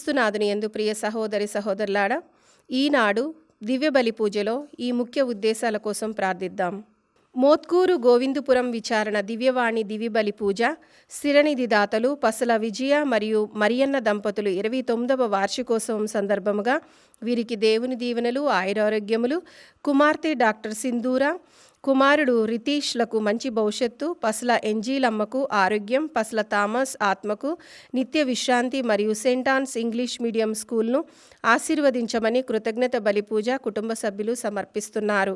క్రీస్తునాథుని యందు ప్రియ సహోదరి సహోదరులారా, ఈనాడు దివ్య బలి పూజలో ఈ ముఖ్య ఉద్దేశాల కోసం ప్రార్థిద్దాం. మోత్కూరు గోవిందుపురం విచారణ దివ్యవాణి దివ్య బలి పూజ స్థిరనిధి దాతలు పసల విజయ మరియు మరియన్న దంపతులు 29వ వార్షికోత్సవం సందర్భముగా వీరికి దేవుని దీవెనలు, ఆయురారోగ్యములు, కుమార్తె డాక్టర్ సింధూర, కుమారుడు రితీష్లకు మంచి భవిష్యత్తు, పసల ఎంజీలమ్మకు ఆరోగ్యం, పసల థామస్ ఆత్మకు నిత్య విశ్రాంతి మరియు సెయింట్ ఆన్స్ ఇంగ్లీష్ మీడియం స్కూల్ను ఆశీర్వదించమని కృతజ్ఞత బలి పూజ కుటుంబ సభ్యులు సమర్పిస్తున్నారు.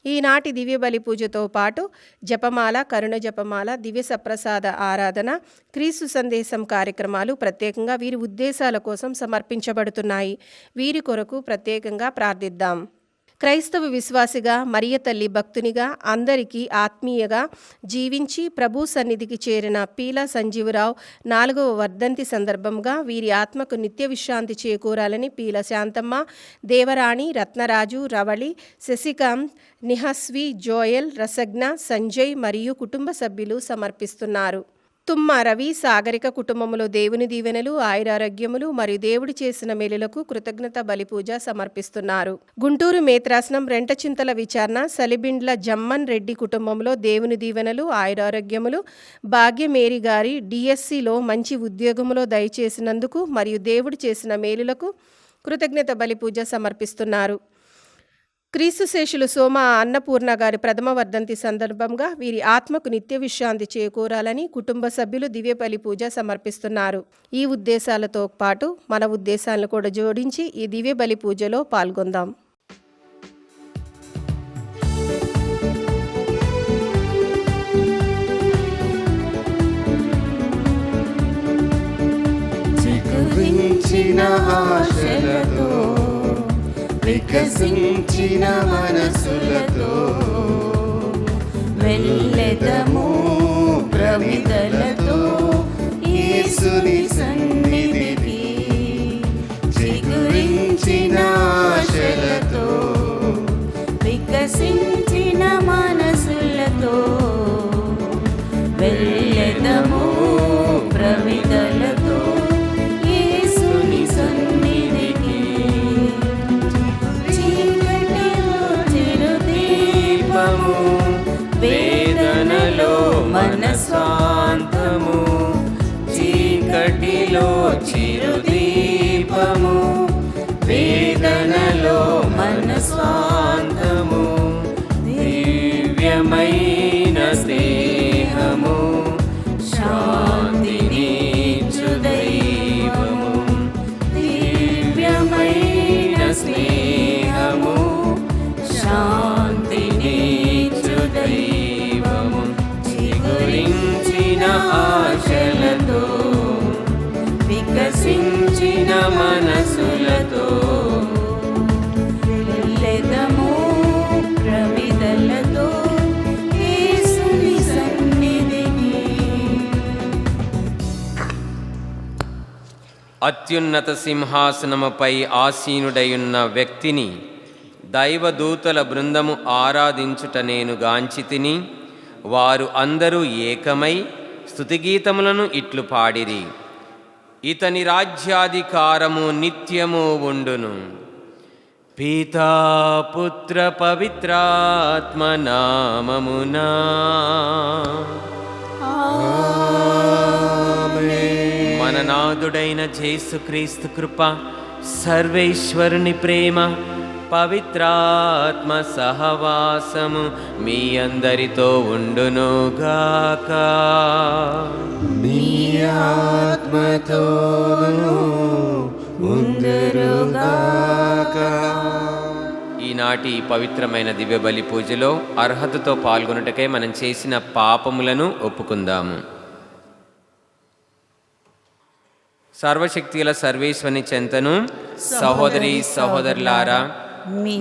ఈనాటి దివ్య బలి పూజతో పాటు జపమాల, కరుణ జపమాల, దివ్య సప్రసాద ఆరాధన, క్రీస్తు సందేశం కార్యక్రమాలు ప్రత్యేకంగా వీరి ఉద్దేశాల కోసం సమర్పించబడుతున్నాయి. వీరి కొరకు ప్రత్యేకంగా ప్రార్థిద్దాం. క్రైస్తవ విశ్వాసిగా, మరియ తల్లి భక్తునిగా, అందరికీ ఆత్మీయగా జీవించి ప్రభు సన్నిధికి చేరిన పీల సంజీవరావు 4వ వర్ధంతి సందర్భంగా వీరి ఆత్మకు నిత్య విశ్రాంతి చేకూరాలని పీల శాంతమ్మ, దేవరాణి, రత్నరాజు, రవళి, శశికాంత్, నిహస్వి, జోయల్, రసజ్ఞ, సంజయ్ మరియు కుటుంబ సభ్యులు సమర్పిస్తున్నారు. తుమ్మ రవి, సాగరిక కుటుంబంలో దేవుని దీవెనలు, ఆయురారోగ్యములు మరియు దేవుడు చేసిన మేలులకు కృతజ్ఞత బలి పూజ సమర్పిస్తున్నారు. గుంటూరు మేత్రాసనం రెంటచింతల విచారణ సలిబిండ్ల జమ్మన్ రెడ్డి కుటుంబంలో దేవుని దీవెనలు, ఆయురారోగ్యములు, భాగ్యమేరి గారి డిఎస్సిలో మంచి ఉద్యోగములో దయచేసినందుకు మరియు దేవుడు చేసిన మేలులకు కృతజ్ఞత బలి పూజ సమర్పిస్తున్నారు. క్రీస్తు శేషులు సోమ అన్నపూర్ణ గారి ప్రథమ వర్ధంతి సందర్భంగా వీరి ఆత్మకు నిత్య విశ్రాంతి చేకూరాలని కుటుంబ సభ్యులు దివ్య బలి పూజ సమర్పిస్తున్నారు. ఈ ఉద్దేశాలతో పాటు మన ఉద్దేశాలను కూడా జోడించి ఈ దివ్య బలి పూజలో పాల్గొందాం. వికసించిన మనసులతో వెళ్ళెదము ప్రమిదలతో యేసుని సన్నిధికి, చిగురించిన ఆశలతో వికసించిన మనసులతో వెళ్ళెదము ప్రమిదలతో యేసుని సన్నిధికి. వేదనలో మనస్వాంతము, చీకటిలో చిరుదీపము, వేదనలో మనస్వాంతము, దివ్యమైన స్నేహము, శాంతినిచ్చు దైవము, దివ్యమైన స్నేహము, శాంతినిచ్చు దైవము, చిగురించిన ఆశలతో వికసించిన మనసులతో వెళ్ళెదము ప్రమిదలతో యేసుని సన్నిధికి. అత్యున్నత సింహాసనముపై ఆసీనుడయున్న వ్యక్తిని దైవదూతల బృందము ఆరాధించుట నేను గాంచితిని. వారు అందరూ ఏకమై స్తుతిగీతములను ఇట్లు పాడిరి. ఇతని రాజ్యాధికారము నిత్యము ఉండును. పితా పుత్ర పవిత్రాత్మ నామమునా మన నాథుడైన యేసుక్రీస్తు కృప, సర్వేశ్వరుని ప్రేమ, పవిత్రాత్మ సహవాసము మీ అందరితో ఉండునుగాక. మీ ఆత్మతోను ఉండునుగాక. ఈనాటి పవిత్రమైన దివ్య బలి పూజలో అర్హతతో పాల్గొనుటకై మనం చేసిన పాపములను ఒప్పుకుందాము. సర్వశక్తిగల సర్వేశ్వరుని చెంతను సహోదరి సహోదరులారా,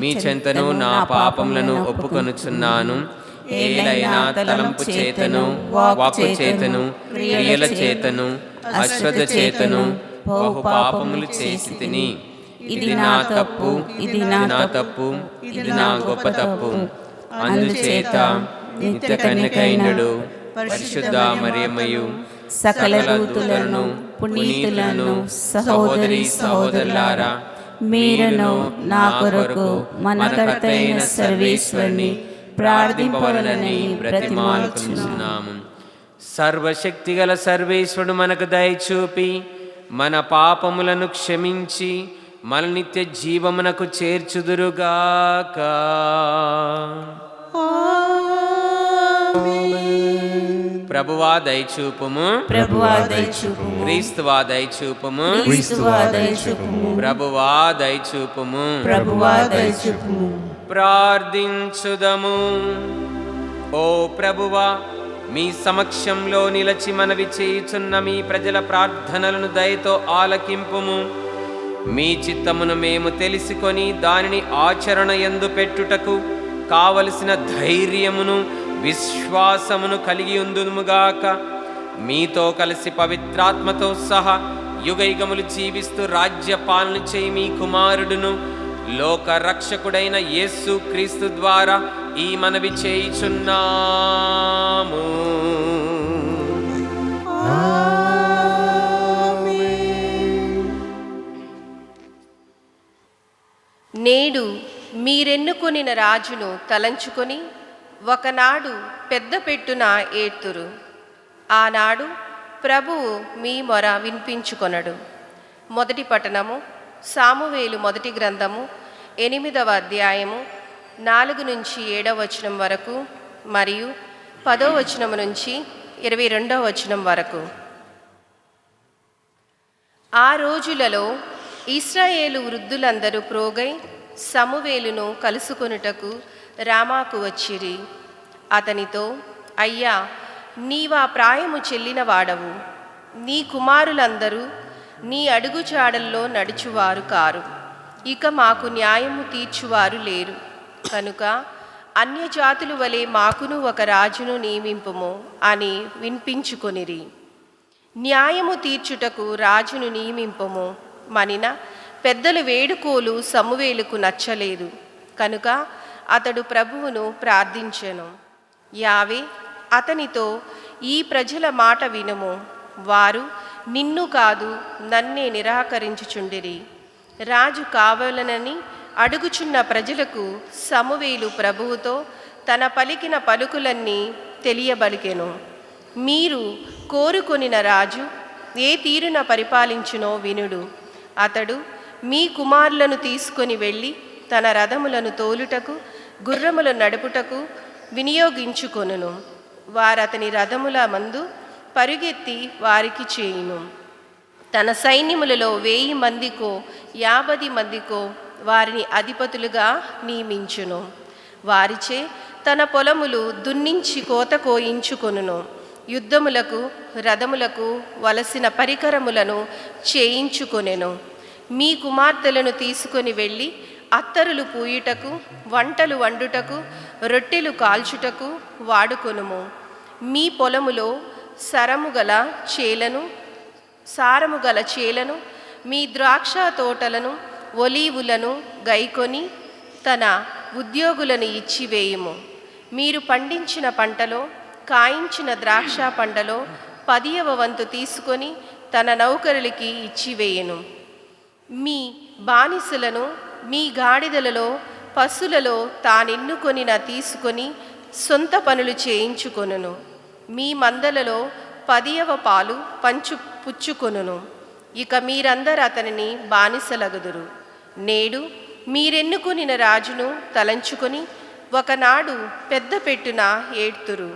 మీ చెంతను నా పాపములను ఒప్పుకొనుచున్నాను. ఏలైనా తలంపు చేతను, వాక్కు చేతను, క్రియల చేతను, అశ్రద్ధ చేతను బహు పాపములు చేసి తిని. ఇది నా తప్పు, ఇది నా తప్పు, ఇది నా గొప్ప తప్పు. అందుచేత నిత్య కన్యకైనడు పరిశుద్ధ మరియమ్మయు సకల దూతులను పునీతులను సహోదరి సహోదరులారా, మీరును నా కొరకు మన కర్తైన సర్వేశ్వరుని ప్రార్థింపవలనని బ్రతిమాలుచున్నాము. సర్వశక్తిగల సర్వేశ్వరుడు మనకు దయచూపి మన పాపములను క్షమించి మన నిత్య జీవమునకు చేర్చుదురుగాక. ప్రభువా దయచూపుము, ప్రభువా దయచూపుము, క్రీస్తువా దయచూపుము, క్రీస్తువా దయచూపుము, ప్రభువా దయచూపుము. ప్రభువా దయచూపుము. ప్రార్థించుదము. ఓ ప్రభువా, మీ సమక్షంలో నిలచి మనవి చేయుచున్న మీ ప్రజల ప్రార్థనలను దయతో ఆలకింపుము. మీ చిత్తమును మేము తెలుసుకొని దానిని ఆచరణ యందు పెట్టుటకు కావలసిన ధైర్యమును విశ్వాసమును కలిగి ఉందుముగాక. మీతో కలిసి పవిత్రాత్మతో సహా యుగయుగములు జీవిస్తూ రాజ్య పాలన చేయి మీ కుమారుడును లోక రక్షకుడైన యేసు క్రీస్తు ద్వారా ఈ మనవి చేయుచున్నాము. నేడు మీరెన్నుకొనిన రాజును తలంచుకొని ఒకనాడు పెద్ద పెట్టున ఏడ్తురు. ఆనాడు ప్రభువు మీ మొర వినిపించుకొనడు. మొదటి పట్టణము సామువేలు మొదటి గ్రంథము 8వ అధ్యాయము 4 నుంచి 7వ వచనం వరకు మరియు 10వ వచనం నుంచి 22వ వచనం వరకు. ఆ రోజులలో ఇశ్రాయేలు వృద్ధులందరూ ప్రోగై సమూవేలును కలుసుకొనుటకు రామాకు వచ్చిరి. అతనితో, అయ్యా, నీవా ప్రాయము చెల్లిన వాడవు, నీ కుమారులందరూ నీ అడుగుచాడల్లో నడుచువారు కారు, ఇక మాకు న్యాయము తీర్చువారు లేరు, కనుక అన్యజాతుల వలె మాకును ఒక రాజును నియమింపుము అని వినిపించుకొనిరి. న్యాయము తీర్చుటకు రాజును నియమింపుము మనిన పెద్దల వేడుకోలు సమూవేలుకు నచ్చలేదు, కనుక అతడు ప్రభువును ప్రార్థించెను. యావే అతనితో, ఈ ప్రజల మాట వినుము, వారు నిన్ను కాదు నన్నే నిరాకరించుచుండిరి. రాజు కావాలనని అడుగుచున్న ప్రజలకు సమూవేలు ప్రభువుతో తన పలికిన పలుకులన్నీ తెలియబలికెను. మీరు కోరుకొనిన రాజు ఏ తీరున పరిపాలించునో వినుడు. అతడు మీ కుమారులను తీసుకొని వెళ్ళి తన రథములను తోలుటకు గుర్రములు నడుపుటకు వినియోగించుకొనును. వారతని రథముల మందు పరుగెత్తి వారికి చేయును. తన సైన్యములలో 1000 మందికో 50 మందికో వారిని అధిపతులుగా నియమించును. వారిచే తన పొలములు దున్నించి కోత కోయించుకొనును. యుద్ధములకు రథములకు వలసిన పరికరములను చేయించుకొనెను. మీ కుమార్తెలను తీసుకొని వెళ్ళి అత్తరులు పూయుటకు, వంటలు వండుటకు, రొట్టెలు కాల్చుటకు వాడుకొనుము. మీ పొలములో సారము గల చేలను, మీ ద్రాక్ష తోటలను, ఒలీవులను గైకొని తన ఉద్యోగులను ఇచ్చివేయుము. మీరు పండించిన పంటలో, కాయించిన ద్రాక్ష పంటలో 10వ వంతు తీసుకొని తన నౌకరులకి ఇచ్చివేయును. మీ బానిసలను మీ గాడిదలలో పశులలో తానెన్నుకొనిన తీసుకొని సొంత పనులు చేయించుకొనును. మీ మందలలో 10వ పాలు పుచ్చుకొనును. ఇక మీరందరూ అతనిని బానిసలగుదురు. నేడు మీరెన్నుకొనిన రాజును తలంచుకొని ఒకనాడు పెద్ద పెట్టున ఏడ్తురు.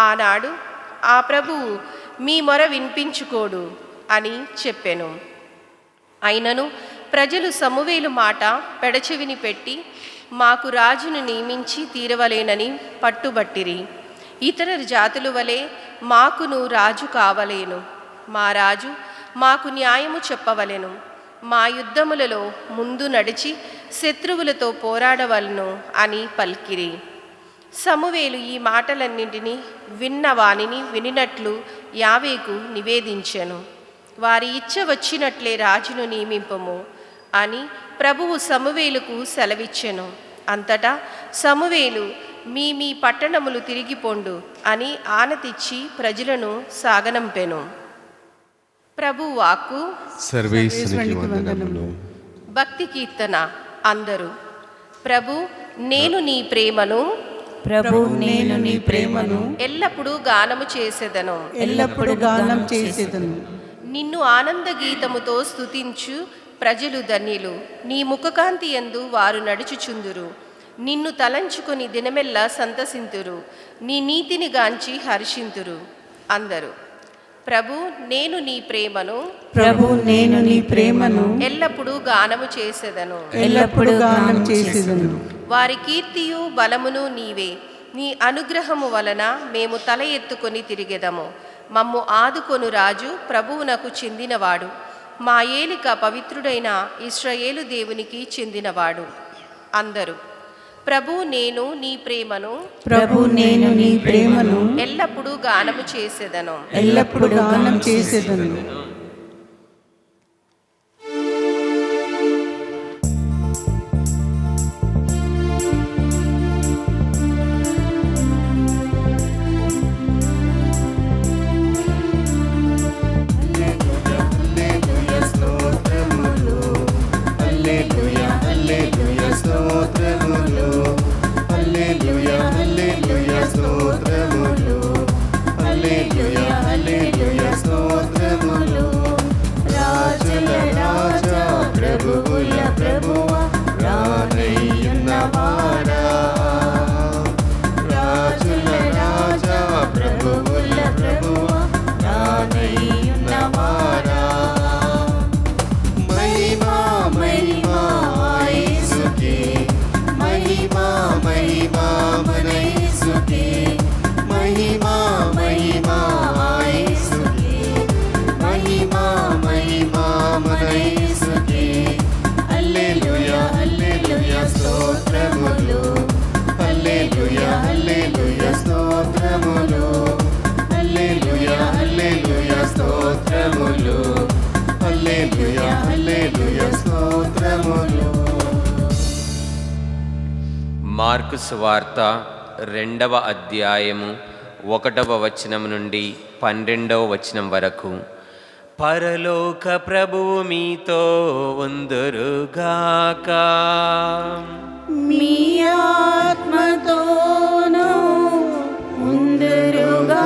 ఆనాడు ఆ ప్రభువు మీ మొర వినిపించుకోడు అని చెప్పెను. అయినను ప్రజలు సమూవేలు మాట పెడచెవిని పెట్టి మాకు రాజును నియమించి తీరవలేనని పట్టుబట్టిరి. ఇతర జాతుల వలె మాకును రాజు కావలేను. మా రాజు మాకు న్యాయము చెప్పవలెను. మా యుద్ధములలో ముందు నడిచి శత్రువులతో పోరాడవలను అని పలికిరి. సమూవేలు ఈ మాటలన్నింటినీ విన్న వానిని వినినట్లు యావేకు నివేదించెను. వారి ఇచ్చ వచ్చినట్లే రాజును నియమింపము అని ప్రభువు సమూవేలుకు సెలవిచ్చెను. అంతటా సమూవేలు మీ మీ పట్టణములు తిరిగి పొండు అని ఆనతిచ్చి ప్రజలను సాగనంపెను. ప్రభు వాక్కు. సర్వేశ్వరునికి వందనములు. భక్తి కీర్తన. అందరూ. ప్రభు నేను నీ ప్రేమను, ప్రభు నేను నీ ప్రేమను ఎల్లప్పుడూ గానము చేసెదను, ఎల్లప్పుడూ గానం చేసేదను. నిన్ను ఆనంద గీతముతో స్తుతించు ప్రజలు ధన్యులు. నీ ముఖకాంతి యందు వారు నడుచుచుందురు. నిన్ను తలంచుకొని దినమెల్లా సంతసింతురు. నీ నీతిని గాంచి హర్షింతురు. అందరూ. ప్రభు నేను నీ ప్రేమను, ప్రభు నేను నీ ప్రేమను ఎల్లప్పుడూ గానము చేసెదను, ఎల్లప్పుడూ గానం చేసేదను. వారి కీర్తియు బలమును నీవే. నీ అనుగ్రహము వలన మేము తల ఎత్తుకొని తిరిగెదము. మమ్ము ఆదుకొను రాజు ప్రభువునకు చెందినవాడు. మా ఏలిక పవిత్రుడైన ఇశ్రాయేలు దేవునికి చెందినవాడు. అందరూ. ప్రభు నేను నీ ప్రేమను, ప్రభు నేను నీ ప్రేమను ఎల్లప్పుడూ గానము చేసెదను, ఎల్లప్పుడూ గానం చేసేదను. మార్కు సువార్త 2వ అధ్యాయము 1వ వచనం నుండి 12వ వచనం వరకు. పరలోక ప్రభువు మీతో ఉందురుగాక. మీ ఆత్మతోనూ ఉందురుగాక.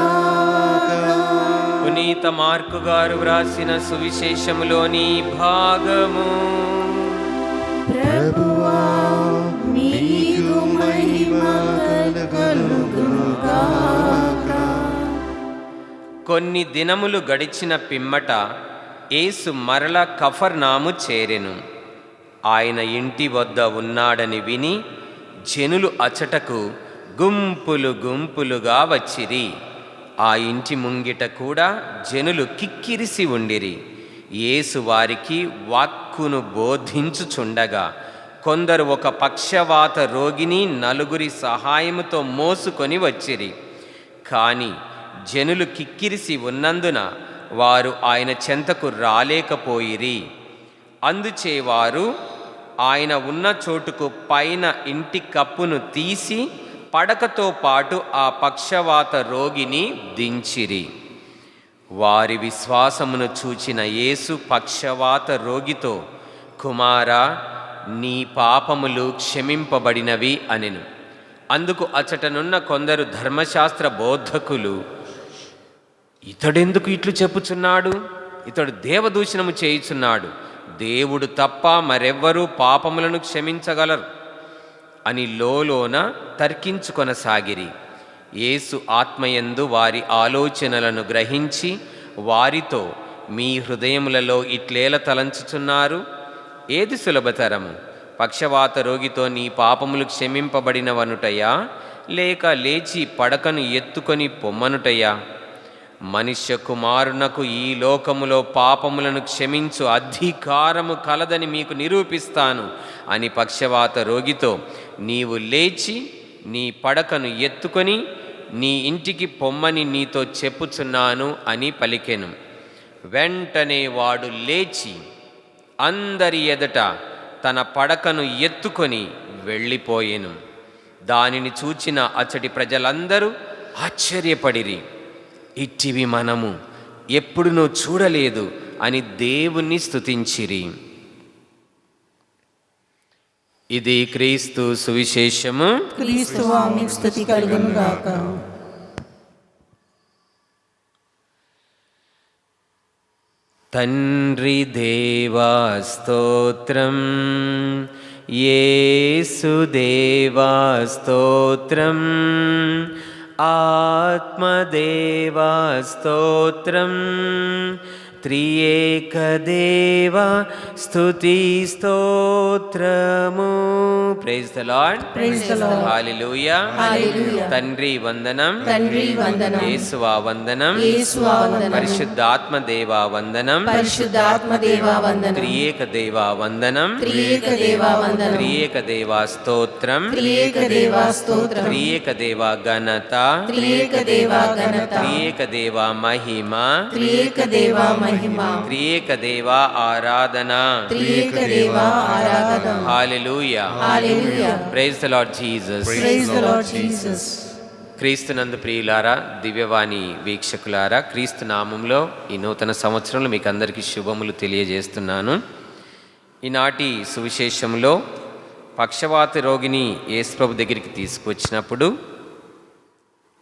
పునీత మార్కు గారు వ్రాసిన సువిశేషములోని భాగము. ప్రభువా నీకు మహిమ కలుగుగాక. కొన్ని దినములు గడిచిన పిమ్మట యేసు మరల కఫర్నాము చేరెను. ఆయన ఇంటి వద్ద ఉన్నాడని విని జనులు అచటకు గుంపులు గుంపులుగా వచ్చిరి. ఆ ఇంటి ముంగిట కూడా జనులు కిక్కిరిసి ఉండిరి. యేసు వారికి వాక్కును బోధించుచుండగా కొందరు ఒక పక్షవాత రోగిని 4 సహాయముతో మోసుకొని వచ్చిరి. కాని జనులు కిక్కిరిసి ఉన్నందున వారు ఆయన చెంతకు రాలేకపోయిరి. అందుచే వారు ఆయన ఉన్న చోటుకు పైన ఇంటి కప్పును తీసి పడకతో పాటు ఆ పక్షవాత రోగిని దించిరి. వారి విశ్వాసమును చూచిన యేసు పక్షవాత రోగితో, కుమారా, నీ పాపములు క్షమింపబడినవి అనెను. అందుకు అచటనున్న కొందరు ధర్మశాస్త్ర బోధకులు, ఇతడెందుకు ఇట్లు చెప్పుచున్నాడు? ఇతడు దేవదూషణము చేయుచున్నాడు. దేవుడు తప్ప మరెవ్వరూ పాపములను క్షమించగలరు అని లోలోన తర్కించుకొనసాగిరి. యేసు ఆత్మయందు వారి ఆలోచనలను గ్రహించి వారితో, మీ హృదయములలో ఇట్లేల తలంచుచున్నారు? ఏది సులభతరము, పక్షవాత రోగితో నీ పాపములు క్షమింపబడినవనుటయా, లేక లేచి పడకను ఎత్తుకొని పొమ్మనుటయా? మనుష్య కుమారునకు ఈ లోకములో పాపములను క్షమించు అధికారము కలదని మీకు నిరూపిస్తాను అని పక్షవాత రోగితో, నీవు లేచి నీ పడకను ఎత్తుకొని నీ ఇంటికి పొమ్మని నీతో చెప్పుచున్నాను అని పలికెను. వెంటనే వాడు లేచి అందరి ఎదుట తన పడకను ఎత్తుకొని వెళ్ళిపోయెను. దానిని చూచిన అచ్చటి ప్రజలందరూ ఆశ్చర్యపడిరి. ఇట్టివి మనము ఎప్పుడునూ చూడలేదు అని దేవుణ్ణి స్తుతించిరి. ఇది క్రీస్తు సువిశేషము. క్రీస్తువా మీకు స్తుతి కలుగును గాక. తండ్రి దేవా స్తోత్రం, యేసు దేవా స్తోత్రం, ఆత్మదేవా స్తోత్రం, త్రియేక దేవ స్తుతి స్తోత్రము. Praise the lord. Praise the lord. Hallelujah. Hallelujah. తండ్రి వందనం, తండ్రి వందనం, యేసువా వందనం, యేసువా వందనం, పరిశుద్ధాత్మ దేవా వందనం, పరిశుద్ధాత్మ దేవా వందనం, త్రియేక దేవా వందనం, త్రియేక దేవా వందనం, త్రియేక దేవా స్తోత్రం, త్రియేక దేవా స్తోత్రం, త్రియేక దేవా ఘనత, త్రియేక దేవా ఘనత, త్రియేక దేవా మహిమ, త్రియేక దేవా మహిమ, త్రియేక దేవా ఆరాధన. త్రియేక దేవా ఆరాధన. Hallelujah. Hallelujah. Praise the lord Jesus. Praise the lord Jesus. క్రీస్తునందు ప్రియులారా, దివ్యవాణి వీక్షకులారా, క్రీస్తు నామంలో ఈ నూతన సంవత్సరంలో మీకు అందరికీ శుభములు తెలియజేస్తున్నాను. ఈనాటి సువిశేషంలో పక్షవాత రోగిని యేసుప్రభు దగ్గరికి తీసుకొచ్చినప్పుడు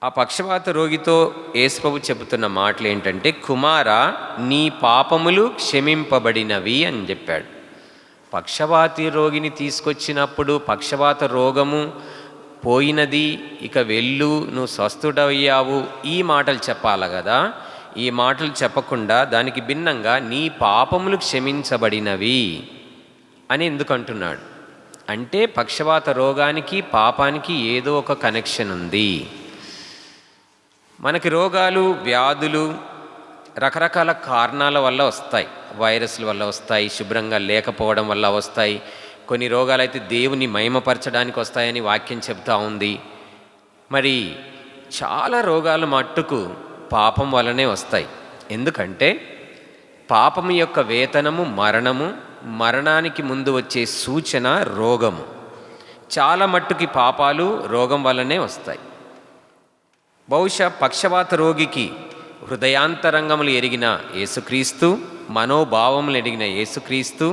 ఆ పక్షవాత రోగితో యేసుప్రభు చెబుతున్న మాటలు ఏంటంటే, కుమారా నీ పాపములు క్షమింపబడినవి అని చెప్పాడు. పక్షవాతి రోగిని తీసుకొచ్చినప్పుడు పక్షవాత రోగము పోయినది, ఇక వెళ్ళు, నువ్వు స్వస్థుడయ్యావు, ఈ మాటలు చెప్పాలి కదా. ఈ మాటలు చెప్పకుండా దానికి భిన్నంగా నీ పాపములు క్షమించబడినవి అని ఎందుకు అంటున్నాడు అంటే, పక్షవాత రోగానికి పాపానికి ఏదో ఒక కనెక్షన్ ఉంది. మనకి రోగాలు, వ్యాధులు రకరకాల కారణాల వల్ల వస్తాయి. వైరస్ల వల్ల వస్తాయి, శుభ్రంగా లేకపోవడం వల్ల వస్తాయి. కొన్ని రోగాలైతే దేవుని మహిమపరచడానికి వస్తాయని వాక్యం చెప్తా ఉంది. మరి చాలా రోగాలు మట్టుకు పాపం వల్లనే వస్తాయి. ఎందుకంటే పాపం యొక్క వేతనము మరణము, మరణానికి ముందు వచ్చే సూచన రోగము. చాలా మట్టుకి పాపాలు రోగం వల్లనే వస్తాయి. బహుశా పక్షవాత రోగికి హృదయాంతరంగములు ఎరిగిన యేసుక్రీస్తు, మనోభావములు ఎరిగిన యేసుక్రీస్తు,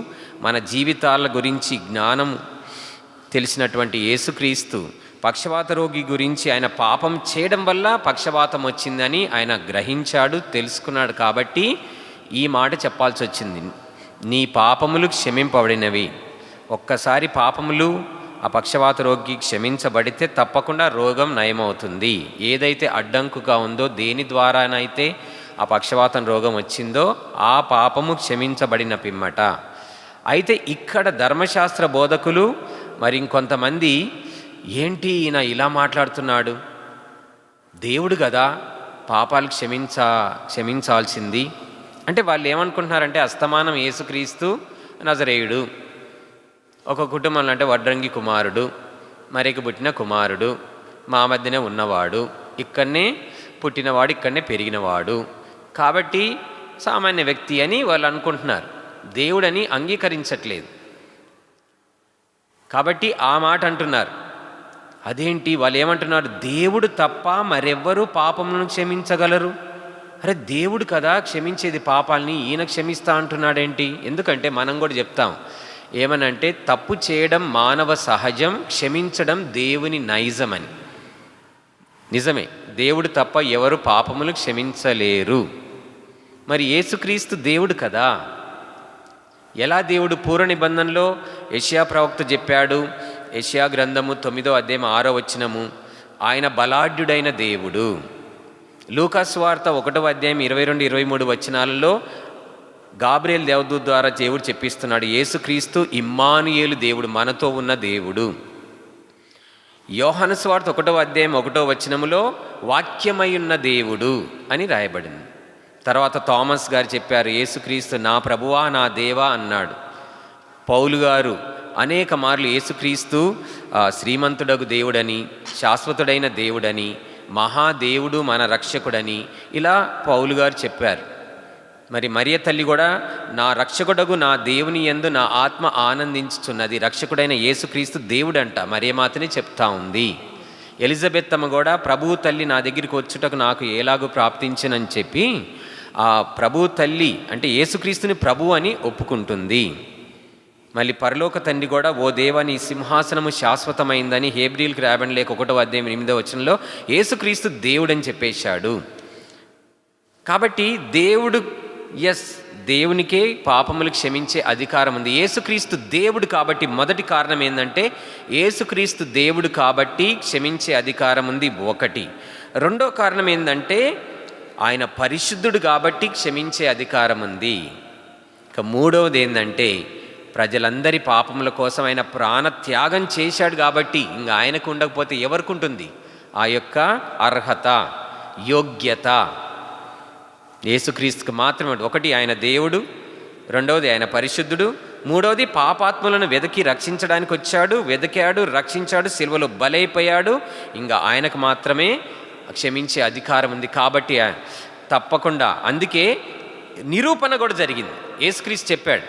మన జీవితాల గురించి జ్ఞానం తెలిసినటువంటి యేసుక్రీస్తు పక్షవాత రోగి గురించి ఆయన పాపం చేయడం వల్ల పక్షవాతం వచ్చిందని ఆయన గ్రహించాడు, తెలుసుకున్నాడు. కాబట్టి ఈ మాట చెప్పాల్సి వచ్చింది, నీ పాపములు క్షమింపబడినవి. ఒక్కసారి పాపములు ఆ పక్షవాత రోగి క్షమించబడితే తప్పకుండా రోగం నయమవుతుంది. ఏదైతే అడ్డంకుగా ఉందో, దేని ద్వారానైతే ఆ పక్షవాతం రోగం వచ్చిందో ఆ పాపము క్షమించబడిన పిమ్మట. అయితే ఇక్కడ ధర్మశాస్త్ర బోధకులు మరి ఇంకొంతమంది, ఏంటి ఈయన ఇలా మాట్లాడుతున్నాడు, దేవుడు కదా పాపాలు క్షమించాల్సింది అంటే వాళ్ళు ఏమనుకుంటున్నారంటే, అస్తమానం యేసుక్రీస్తు నజరేయుడు, ఒక కుటుంబంలో అంటే వడ్రంగి కుమారుడు, మరికి పుట్టిన కుమారుడు, మా మధ్యనే ఉన్నవాడు, ఇక్కడనే పుట్టినవాడు, ఇక్కడనే పెరిగినవాడు, కాబట్టి సామాన్య వ్యక్తి అని వాళ్ళు అనుకుంటున్నారు. దేవుడని అంగీకరించట్లేదు. కాబట్టి ఆ మాట అంటున్నారు. అదేంటి వాళ్ళు ఏమంటున్నారు, దేవుడు తప్ప మరెవ్వరూ పాపములను క్షమించగలరు. అరే దేవుడు కదా క్షమించేది పాపాలని, ఈయన క్షమిస్తా అంటున్నాడేంటి? ఎందుకంటే మనం కూడా చెప్తాం ఏమనంటే, తప్పు చేయడం మానవ సహజం, క్షమించడం దేవుని నైజమని. నిజమే, దేవుడు తప్ప ఎవరు పాపములు క్షమించలేరు. మరి యేసుక్రీస్తు దేవుడు కదా. ఎలా దేవుడు? పూర్వ నిబంధనలో యెషయా ప్రవక్త చెప్పాడు, యెషయా గ్రంథము 9వ అధ్యాయం 6వ వచనము, ఆయన బలాఢ్యుడైన దేవుడు. లూకాసు వార్త 1వ అధ్యాయం 22-23 వచనాలలో గాబ్రియల్ దేవదూత ద్వారా దేవుడు చెప్పిస్తున్నాడు, యేసుక్రీస్తు ఇమ్మానుయేలు, దేవుడు మనతో ఉన్న దేవుడు. యోహాను సువార్త 1వ అధ్యాయం 1వ వచనములో వాక్యమై ఉన్న దేవుడు అని రాయబడింది. తర్వాత థామస్ గారు చెప్పారు, యేసుక్రీస్తు నా ప్రభువా నా దేవా అన్నాడు. పౌలు గారు అనేక మార్లు యేసుక్రీస్తు శ్రీమంతుడగు దేవుడని, శాశ్వతుడైన దేవుడని, మహాదేవుడు మన రక్షకుడని ఇలా పౌలు గారు చెప్పారు. మరి మరియ తల్లి కూడా, నా రక్షకుడగు నా దేవుని యందు నా ఆత్మ ఆనందించుచున్నది, రక్షకుడైన యేసుక్రీస్తు దేవుడంట, మరియ మాతనే చెప్తా ఉంది. ఎలిజబెత్ అమ్మ కూడా ప్రభు తల్లి నా దగ్గరికి వచ్చుటకు నాకు ఎలాగూ ప్రాప్తించనని చెప్పి ఆ ప్రభు తల్లి అంటే యేసుక్రీస్తుని ప్రభు అని ఒప్పుకుంటుంది. మళ్ళీ పరలోక తండ్రి కూడా ఓ దేవా నీ సింహాసనము శాశ్వతమైందని హెబ్రీయులకు రాయబడిన లేఖ 1:8 యేసుక్రీస్తు దేవుడని చెప్పేశాడు. కాబట్టి దేవుడు దేవునికే పాపములు క్షమించే అధికారం ఉంది. యేసుక్రీస్తు దేవుడు కాబట్టి మొదటి కారణం ఏంటంటే యేసుక్రీస్తు దేవుడు కాబట్టి క్షమించే అధికారం ఉంది ఒకటి. రెండో కారణం ఏంటంటే ఆయన పరిశుద్ధుడు కాబట్టి క్షమించే అధికారం ఉంది. ఇక మూడవది ఏంటంటే ప్రజలందరి పాపముల కోసం ఆయన ప్రాణ త్యాగం చేశాడు కాబట్టి ఇంకా ఆయనకు ఉండకపోతే ఎవరికి ఉంటుంది ఆ యొక్క అర్హత, యోగ్యత? యేసుక్రీస్తుకు మాత్రమే. ఒకటి ఆయన దేవుడు, రెండవది ఆయన పరిశుద్ధుడు, మూడవది పాపాత్ములను వెతికి రక్షించడానికి వచ్చాడు, వెతికాడు, రక్షించాడు, సిలువలో బలైపోయాడు. ఇంకా ఆయనకు మాత్రమే క్షమించే అధికారం ఉంది. కాబట్టి తప్పకుండా అందుకే నిరూపణ కూడా జరిగింది. యేసుక్రీస్తు చెప్పాడు,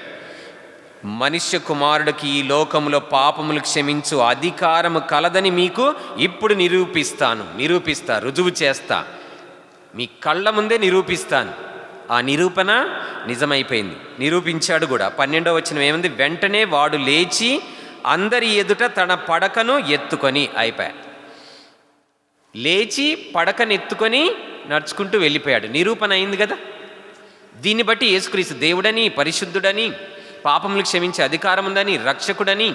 మనుష్య కుమారుడికి ఈ లోకంలో పాపములు క్షమించు అధికారము కలదని మీకు ఇప్పుడు నిరూపిస్తా, రుజువు చేస్తా, మీ కళ్ళ ముందే నిరూపిస్తాను. ఆ నిరూపణ నిజమైపోయింది, నిరూపించాడు కూడా. 12వ వచనం ఏముంది? వెంటనే వాడు లేచి అందరి ఎదుట తన పడకను ఎత్తుకొని అయిపోయా. లేచి పడకను ఎత్తుకొని నడుచుకుంటూ వెళ్ళిపోయాడు. నిరూపణ అయింది కదా. దీన్ని బట్టి యేసుక్రీస్తు దేవుడని, పరిశుద్ధుడని, పాపములు క్షమించే అధికారం ఉందని, రక్షకుడని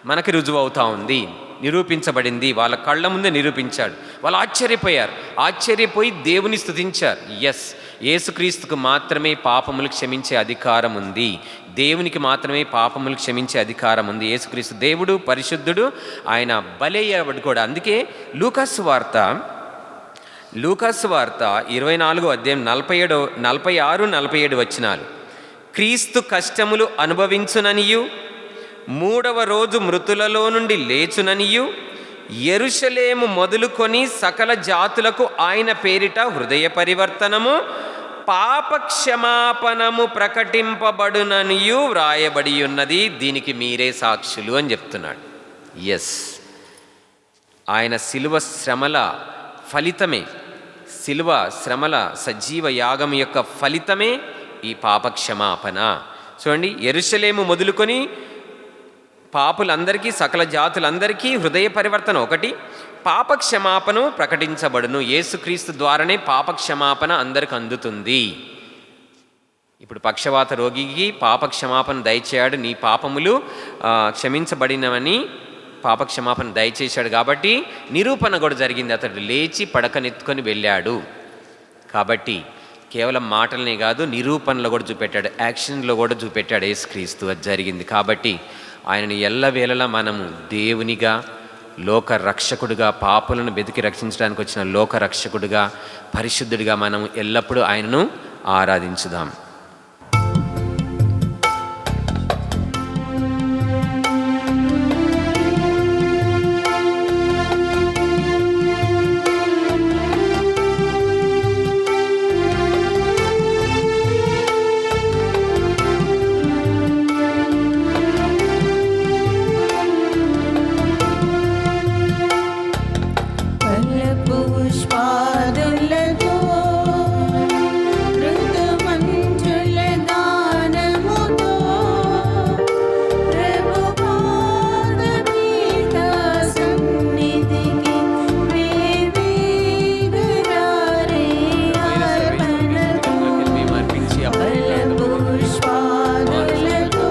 మనకి రుజువు అవుతా ఉంది, నిరూపించబడింది. వాళ్ళ కళ్ళ ముందే నిరూపించాడు. వాళ్ళు ఆశ్చర్యపోయారు. ఆశ్చర్యపోయి దేవుని స్తుతించారు. యేసుక్రీస్తుకు మాత్రమే పాపములు క్షమించే అధికారం ఉంది. దేవునికి మాత్రమే పాపములు క్షమించే అధికారం ఉంది. యేసుక్రీస్తు దేవుడు, పరిశుద్ధుడు, ఆయన బలయ్యాడు కూడా. అందుకే లూకాసు వార్త 24:46-47 వచనాలు, క్రీస్తు కష్టములు అనుభవించుననియు, 3వ రోజు మృతులలో నుండి లేచుననియు, యెరూషలేము మొదలుకొని సకల జాతులకు ఆయన పేరిట హృదయ పరివర్తనము, పాప క్షమాపణము ప్రకటింపబడుననియు వ్రాయబడి ఉన్నది. దీనికి మీరే సాక్షులు అని చెప్తున్నాడు. ఆయన శిలువ శ్రమల ఫలితమే, శిలువ శ్రమల సజీవ యాగం యొక్క ఫలితమే ఈ పాప క్షమాపణ. చూడండి, యెరూషలేము మొదలుకొని పాపులందరికీ, సకల జాతులందరికీ హృదయ పరివర్తన ఒకటి, పాప క్షమాపణ ప్రకటించబడును. యేసుక్రీస్తు ద్వారానే పాప క్షమాపణ అందరికి అందుతుంది. ఇప్పుడు పక్షవాత రోగికి పాప క్షమాపణ దయచేయాడు, నీ పాపములు క్షమించబడినవని పాప క్షమాపణ దయచేశాడు. కాబట్టి నిరూపణ కూడా జరిగింది. అతడు లేచి పడకనెత్తుకొని వెళ్ళాడు. కాబట్టి కేవలం మాటలనే కాదు, నిరూపణలో కూడా చూపెట్టాడు, యాక్షన్లో కూడా చూపెట్టాడు యేసుక్రీస్తు. అది జరిగింది. కాబట్టి ఆయనను ఎల్లవేళలా మనము దేవునిగా, లోక రక్షకుడుగా, పాపులను వెతికి రక్షించడానికి వచ్చిన లోక రక్షకుడుగా, పరిశుద్ధుడిగా మనం ఎల్లప్పుడూ ఆయనను ఆరాధించుదాం. పుష్పాదులతో ఋతుమంజుల గానముతో ప్రభు పాదపీఠ సన్నిధికి వేవేగరారే అర్పణతో పుష్పాదులతో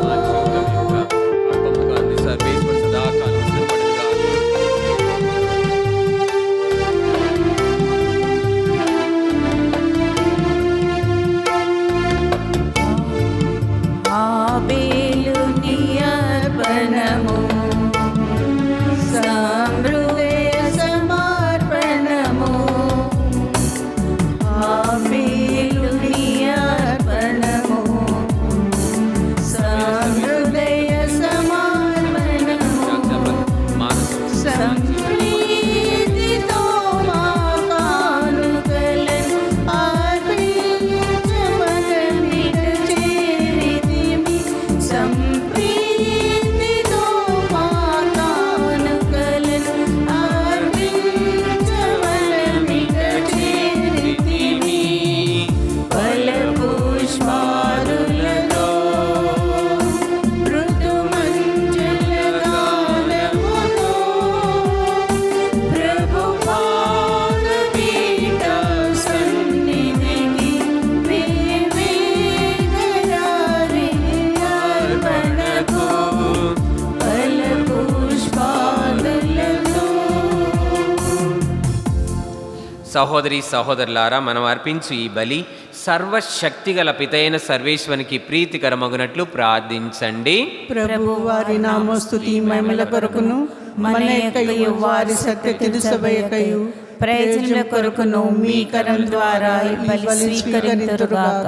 సహోదరి సహోదరులారా, మనం అర్పించు ఈ బలి సర్వశక్తిగల పితైన సర్వేశ్వరునికి ప్రీతికరమగునట్లు ప్రార్థించండి. ప్రభు వారి నామస్తుతి మహిమల కొరకును మన యొక్కయు వారి సత్య తిరుసభయకయు ప్రయోజనముల కొరకును మీ కరం ద్వారా ఈ బలి స్వీకరింతురుగాక.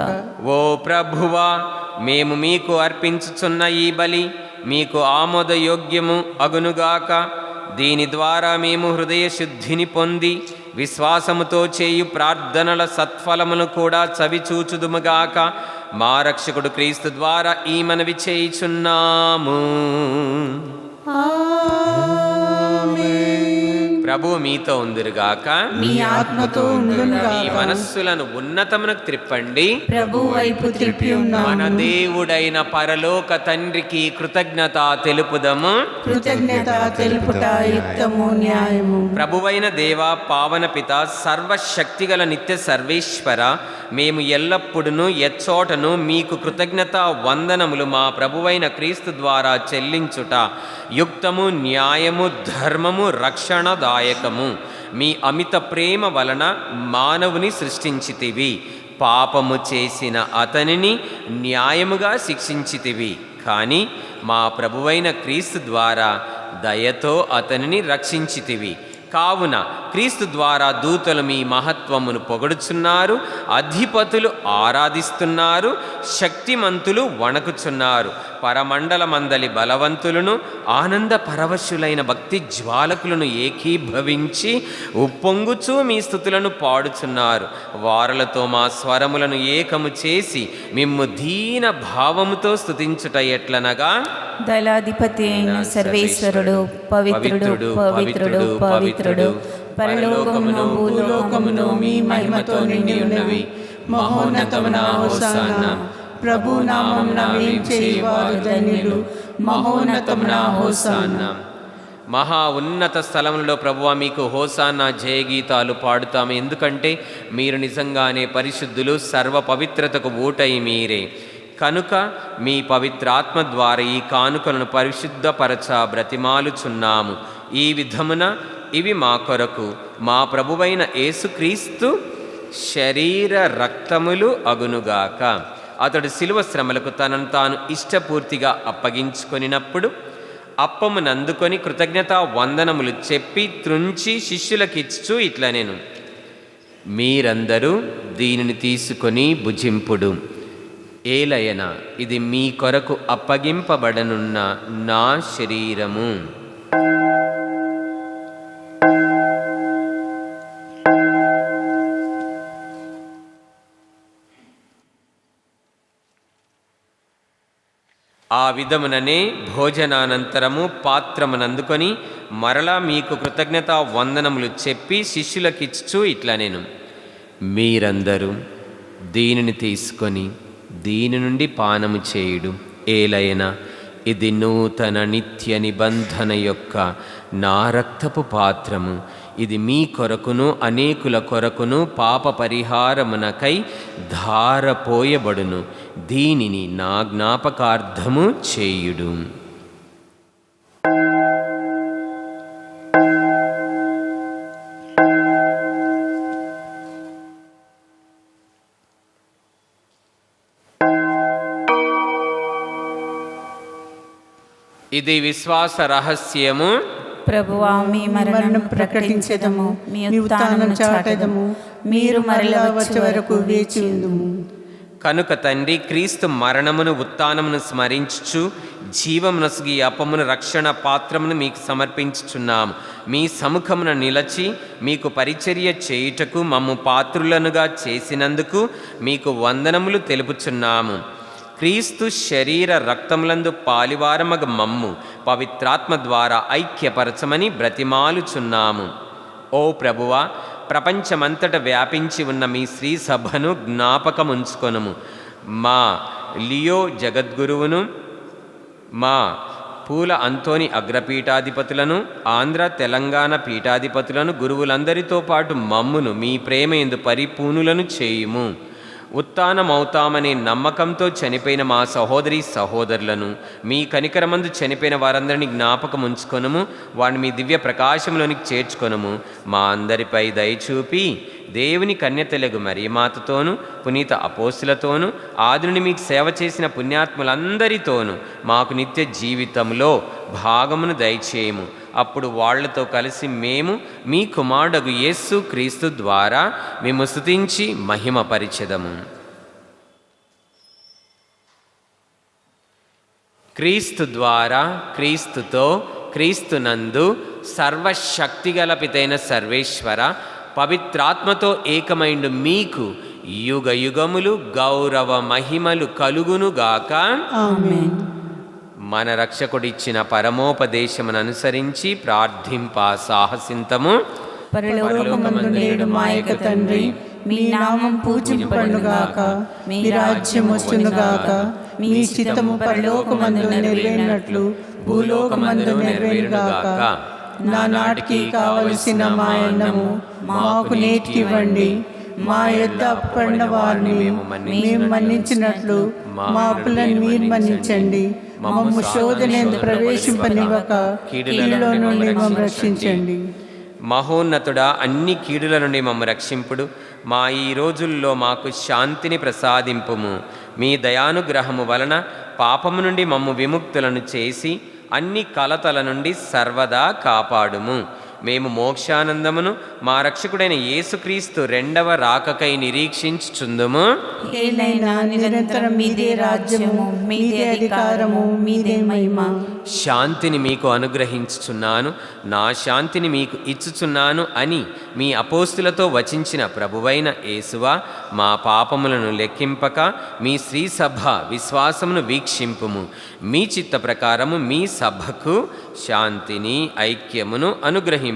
ఓ ప్రభువా, మేము మీకు అర్పించుచున్న ఈ బలి మీకు ఆమోదయోగ్యము అగునుగాక. దీని ద్వారా మేము హృదయ శుద్ధిని పొంది విశ్వాసముతో చేయు ప్రార్థనల సత్ఫలమును కూడా చవిచూచుదుముగాక. మా రక్షకుడు క్రీస్తు ద్వారా ఈ మనవి చేయుచున్నాము. ప్రభు మీతో ఉందురుగాక, మీ ఆత్మతో ఉండునుగాక. మీ మనస్సులను ఉన్నతమునకు త్రిప్పండి. ప్రభు వైపు త్రిప్పి ఉన్నాము. మన దేవుడైన పరలోక తండ్రికి కృతజ్ఞత తెలుపుదము. కృతజ్ఞత తెలుపుట యుక్తము న్యాయము. ప్రభువైన దేవ, పావన పిత, సర్వశక్తిగల నిత్య సర్వేశ్వర, మేము ఎల్లప్పుడూ ఎచ్చోటను మీకు కృతజ్ఞత వందనములు మా ప్రభువైన క్రీస్తు ద్వారా చెల్లించుట యుక్తము, న్యాయము, ధర్మము, రక్షణదాయకము. మీ అమిత ప్రేమ వలన మానవుని సృష్టించితివి. పాపము చేసిన అతనిని న్యాయముగా శిక్షించితివి. కానీ మా ప్రభువైన క్రీస్తు ద్వారా దయతో అతనిని రక్షించితివి. కావున క్రీస్తు ద్వారా దూతలు మీ మహత్వమును పొగడుచున్నారు, అధిపతులు ఆరాధిస్తున్నారు, శక్తిమంతులు వణకుచున్నారు. పరమండలమందలి బలవంతులను ఆనంద పరవశులైన భక్తి జ్వాలకులను ఏకీభవించి ఉప్పొంగుచూ మీ స్తుతులను పాడుచున్నారు. వారలతో మా స్వరములను ఏకము చేసి మిమ్ము దీన భావముతో స్తుతించుట ఎట్లనగా, దళాధిపతి అయిన సర్వేశ్వరుడు పవిత్రుడు పవిత్రుడు పవిత్రుడు, పరలోకమును భూలోకమును మీ మహిమతో నిండి ఉన్నవి. మహోన్నతమున హోసానా. ప్రభు నామమున వేంచేయువారు ధన్యులు. మహోన్నతమున హోసానా. మహా ఉన్నత స్థలములలో ప్రభువా మీకు హోసానా జయగీతాలు పాడుతాము. ఎందుకంటే మీరు నిజంగానే పరిశుద్ధులు, సర్వ పవిత్రతకు ఊటై మీరే. కనుక మీ పవిత్రాత్మ ద్వారా ఈ కానుకలను పరిశుద్ధపరచ బ్రతిమాలుచున్నాము. ఈ విధమున ఇవి మా కొరకు మా ప్రభువైన యేసుక్రీస్తు శరీర రక్తములు అగునుగాక. అతడు శిలువ శ్రమలకు తనను తాను ఇష్టపూర్తిగా అప్పగించుకొనినప్పుడు అప్పమునందుకొని కృతజ్ఞతా వందనములు చెప్పి త్రుంచి శిష్యులకిచ్చు ఇట్లనెను, మీరందరూ దీనిని తీసుకొని భుజింపుడు. ఏలయన ఇది మీ కొరకు అప్పగింపబడనున్న నా శరీరము. ఆ విధముననే భోజనానంతరము పాత్రమునందుకొని మరలా మీకు కృతజ్ఞతా వందనములు చెప్పి శిష్యులకిచ్చు ఇట్లనెను, మీరందరూ దీనిని తీసుకొని దీని నుండి పానము చేయుడు. ఏలైనా ఇది నూతన నిత్య నిబంధన యొక్క నా రక్తపు పాత్రము. ఇది మీ కొరకును అనేకుల కొరకును పాప పరిహారమునకై ధారపోయబడును. దీనిని నా జ్ఞాపకార్థము చేయుడు. ఇది విశ్వాస రహస్యము. ప్రభువా, మీ మరణం ప్రకటించెదము, మీ ఉత్థానం చాటెదము. మీరు మరల వచ్చే వరకు వేచి ఉందుము. కనుక తండ్రి, క్రీస్తు మరణమును ఉత్థానమును స్మరించుచు జీవమునసుగి అప్పమును రక్షణ పాత్రమును మీకు సమర్పించుచున్నాము. మీ సముఖమున నిలచి మీకు పరిచర్య చేయుటకు మమ్ము పాత్రులనుగా చేసినందుకు మీకు వందనములు తెలుపుచున్నాము. క్రీస్తు శరీర రక్తములందు పాలివారమగ మమ్ము పవిత్రాత్మ ద్వారా ఐక్యపరచమని బ్రతిమాలుచున్నాము. ఓ ప్రభువా, ప్రపంచమంతట వ్యాపించి ఉన్న మీ శ్రీ సభను జ్ఞాపకముంచుకొనుము. మా లియో జగద్గురువును, మా పూల అంతోని అగ్రపీఠాధిపతులను, ఆంధ్ర తెలంగాణ పీఠాధిపతులను, గురువులందరితో పాటు మమ్మును మీ ప్రేమయందు పరిపూర్ణులను చేయుము. ఉత్థానమవుతామనే నమ్మకంతో చనిపోయిన మా సహోదరి సహోదరులను, మీ కనికరమందు చనిపోయిన వారందరినీ జ్ఞాపకం ఉంచుకొనుము. వారిని మీ దివ్య ప్రకాశంలోనికి చేర్చుకొనుము. మా అందరిపై దయచూపి దేవుని కన్యతెలగు మరియమాతతోనూ పునీత అపోస్తులతోనూ ఆది నుండి మీకు సేవ చేసిన పుణ్యాత్ములందరితోనూ మాకు నిత్య జీవితంలో భాగమును దయచేయము. అప్పుడు వాళ్లతో కలిసి మేము మీ కుమారుడగు యేసు క్రీస్తు ద్వారా మేము స్తుతించి మహిమపరిచెదము. క్రీస్తు ద్వారా, క్రీస్తుతో, క్రీస్తునందు సర్వశక్తిగల పితైన సర్వేశ్వర పవిత్రాత్మతో ఏకమైండు మీకు యుగ యుగములు గౌరవ మహిమలు కలుగునుగాక. ఆమేన్. మన రక్షకుడిచ్చిన పరమోపదేశమును అనుసరించి ప్రార్థింప సాహసింతము. పరలోకమందు నేడు మా యొక్క తండ్రి, మీ నామం పూజింపబడునుగాక, మీ రాజ్యం వచ్చునుగాక, మీ చిత్తము పరలోకమందు నెరవేరినట్లు భూలోకమందు నెరవేరుగాక. నానాటికి కావలసిన మా అన్నము మాకు నేటికి ఇవ్వండి. మా యొద్ద అప్పన్న వారిని మేము మన్నించినట్లు మా అప్పులను మీరు మన్నించండి. మమ్ము శోధనయందు ప్రవేశింపనివ్వక కీడులో నుండి మమ్ము రక్షించండి. మహోన్నతుడా, అన్ని కీడుల నుండి మమ్ము రక్షింపుడు. మా ఈ రోజుల్లో మాకు శాంతిని ప్రసాదింపుము. మీ దయానుగ్రహము వలన పాపము నుండి మమ్ము విముక్తులను చేసి అన్ని కలతల నుండి సర్వదా కాపాడుము. మేము మోక్షానందమును మా రక్షకుడైన యేసుక్రీస్తు రెండవ రాకకై నిరీక్షించుచుందుము. ఏలైనా నిరంతరం మీదే రాజ్యము, మీదే అధికారము, మీదే మహిమ. శాంతిని మీకు అనుగ్రహించుచున్నాను, నా శాంతిని మీకు ఇచ్చుచున్నాను అని మీ అపోస్తులతో వచించిన ప్రభువైన యేసువా, మా పాపములను లెక్కింపక మీ శ్రీ సభ విశ్వాసమును వీక్షింపుము. మీ చిత్త ప్రకారము మీ సభకు శాంతిని, ఐక్యమును అనుగ్రహింపుము.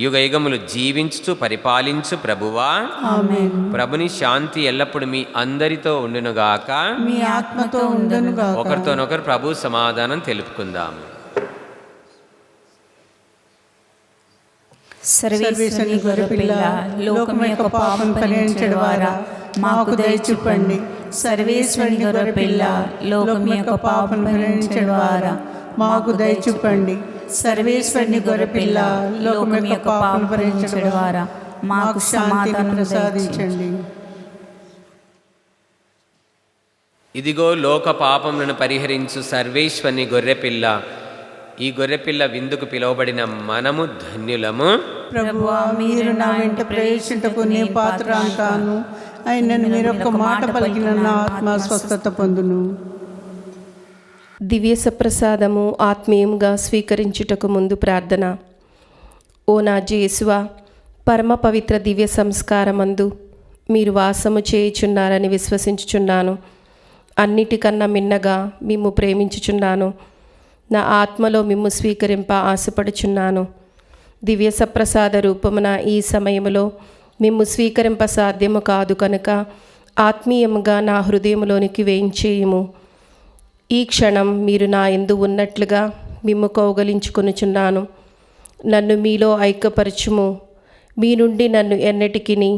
యుగ యుగములు జీవించుచు పరిపాలించు ప్రభువా, ఆమేన్. ప్రభుని శాంతి ఎల్లప్పుడు మీ అందరితో ఉండునుగాక. మీ ఆత్మతో ఉండునుగాక. ఒకరితోనొకరు ప్రభు సమాధానం తెలుపుకుందాము. సర్వేశ్వరుని గొర్రెపిల్ల, లోకము యొక్క పాపం పరిహరించడు వారా మాకు దయ చూపండి. సర్వేశ్వరుని గొర్రెపిల్ల, లోకము యొక్క పాపం పరిహరించడు వారా మాకు దయ చూపండి. సర్వేశ్వరుని గొర్రెపిల్ల, లోకము యొక్క పాపం పరిహరించడు వారా మాకు సమాధానం ప్రసాదించండి. ఇదిగో లోక పాపములను పరిహరించు సర్వేశ్వరుని గొర్రెపిల్ల. ఈ గొర్రెపిల్ల విందుకు పిలువబడిన మనము ధన్యులము. ప్రభువా, మీరు నా వెంట ప్రవేశించుటకు నేను పాత్రను కాను. అయినను మీరొక్క మాట పలికిన నా ఆత్మ స్వస్థత పొందును. దివ్య సప్రసాదము ఆత్మీయంగా స్వీకరించుటకు ముందు ప్రార్థన. ఓ నా యేసువా, పరమ పవిత్ర దివ్య సంస్కారమందు మీరు వాసము చేయుచున్నారని విశ్వసించుచున్నాను. అన్నిటికన్నా మిన్నగా మిమ్ము ప్రేమించుచున్నాను. నా ఆత్మలో మిమ్ము స్వీకరింప ఆశపడుచున్నాను. దివ్య సప్రసాద రూపమున ఈ సమయములో మిమ్ము స్వీకరింప సాధ్యము కాదు కనుక ఆత్మీయముగా నా హృదయములోనికి వేయించేయము. ఈ క్షణం మీరు నా యందు ఉన్నట్లుగా మిమ్ము కౌగలించుకొనుచున్నాను. నన్ను మీలో ఐక్యపరచుము. మీ నుండి నన్ను ఎన్నటికిని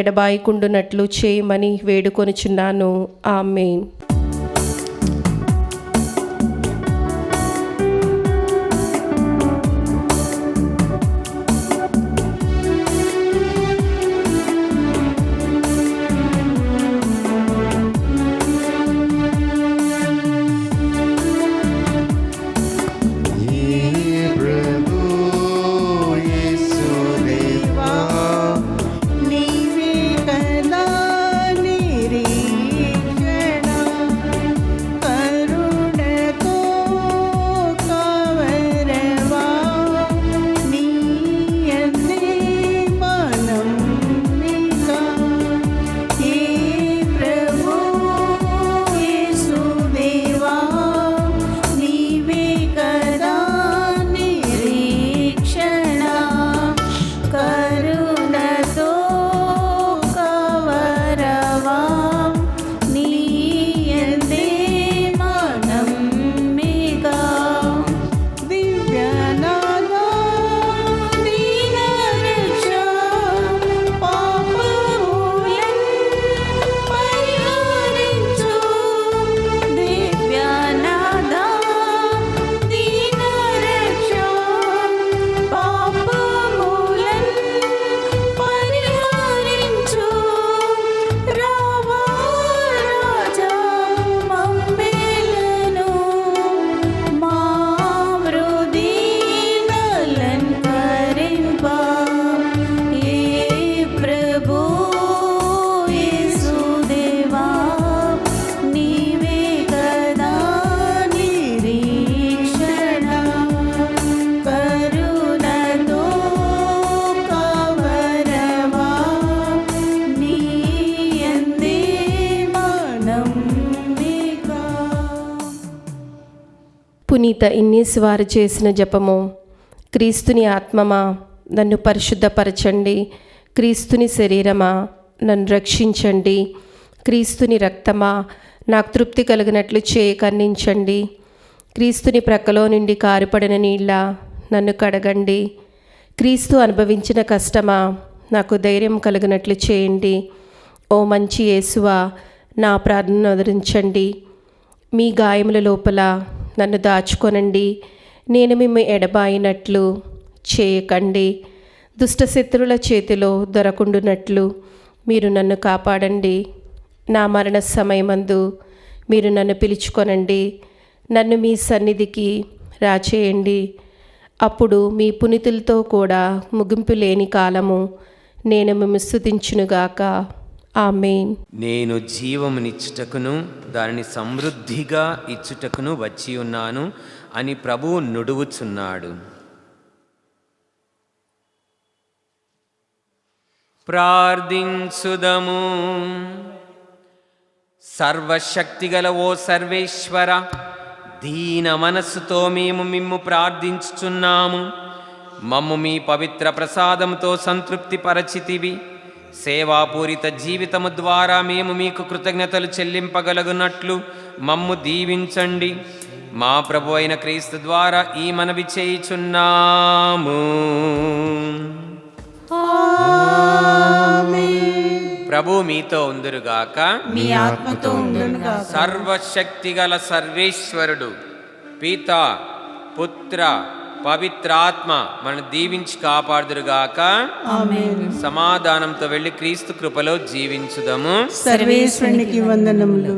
ఎడబాయకుండునట్లు చేయమని వేడుకొనుచున్నాను. ఆమేన్. నీవే కదా నిరీక్షణ పునీత ఇన్నీస్ వారు చేసిన జపము. క్రీస్తుని ఆత్మమా నన్ను పరిశుద్ధపరచండి, క్రీస్తుని శరీరమా నన్ను రక్షించండి, క్రీస్తుని రక్తమా నాకు తృప్తి కలిగినట్లు చేయి కన్నించండి, క్రీస్తుని ప్రక్కలో నుండి కారిపడిన నీళ్ళ నన్ను కడగండి, క్రీస్తు అనుభవించిన కష్టమా నాకు ధైర్యం కలిగినట్లు చేయండి. ఓ మంచి యేసువా నా ప్రార్థనను ఆదరించండి. మీ గాయముల లోపల నన్ను దాచుకొనండి, నేను మిమ్ము ఎడబాయినట్లు చేయకండి. దుష్టశత్రుల చేతిలో దొరకుండునట్లు మీరు నన్ను కాపాడండి. నా మరణ సమయమందు మీరు నన్ను పిలుచుకొనండి, నన్ను మీ సన్నిధికి రాచేయండి. అప్పుడు మీ పునీతులతో కూడా ముగింపు లేని కాలము నేను మిమ్ము స్తుతించునుగాక. ఆమేన్. నేను జీవమునిచ్చుటకును దానిని సమృద్ధిగా ఇచ్చుటకును వచ్చి ఉన్నాను అని ప్రభువు నుడువుచున్నాడు. ప్రార్థించుదము. సర్వశక్తిగల ఓ సర్వేశ్వర, దీన మనస్సుతో మేము మిమ్ము ప్రార్థించుచున్నాము. మమ్ము మీ పవిత్ర ప్రసాదంతో సంతృప్తి పరచితివి. సేవాపూరిత జీవితము ద్వారా మేము మీకు కృతజ్ఞతలు చెల్లింపగలుగునట్లు మమ్ము దీవించండి. మా ప్రభు అయిన క్రీస్తు ద్వారా ఈ మనవి చేయుచున్నాము. ప్రభు మీతో ఉందురుగాక, మీ ఆత్మతో ఉండునుగాక. సర్వశక్తిగల సర్వేశ్వరుడు పితా పుత్ర పవిత్రాత్మ మన దీవించి కాపాడుదురుగాక. సమాధానంతో వెళ్ళి క్రీస్తు కృపలో జీవించుదము. సర్వేశ్వరునికి వందనములు.